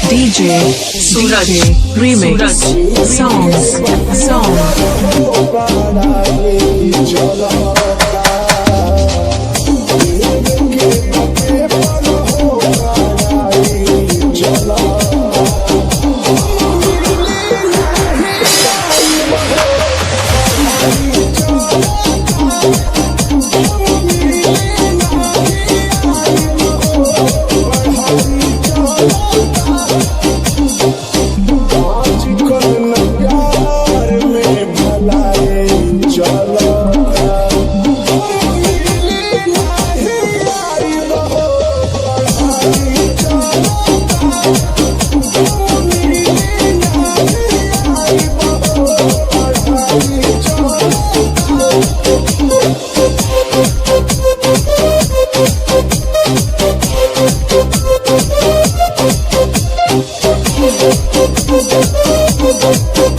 DJ Suraj Remix Song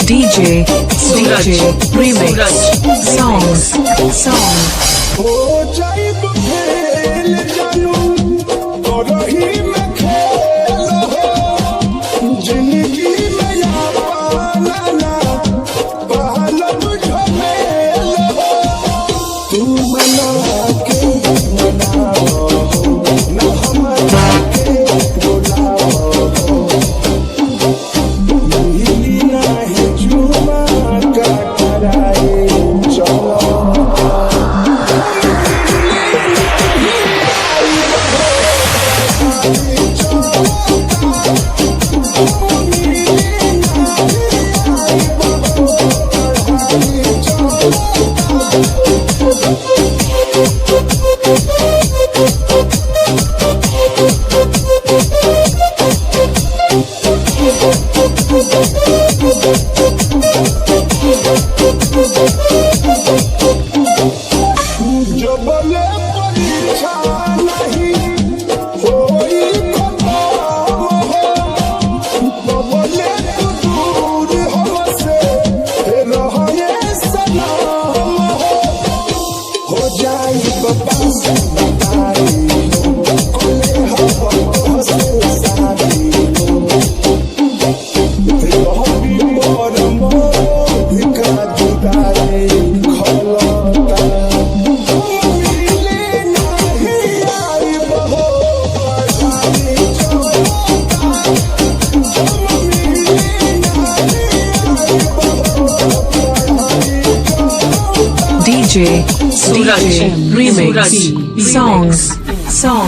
DJ Suraj Remix Song हो जाई बखेल जानू करही में खेल हो जिंदगी में यावाना ना पहलब झमेल हो तू मना के मनाओ ना हमरा के बुलाओ मिली नाही जुमा का कराए चलो जबले परीक्षा नहीं होई खत्म हो बबले तू दूर हमसे रहे सलाम हो जाई बपास बताई कोले हवा से सारी रहबी मोर भिका जुदाई खलता DJ Suraj Remix Song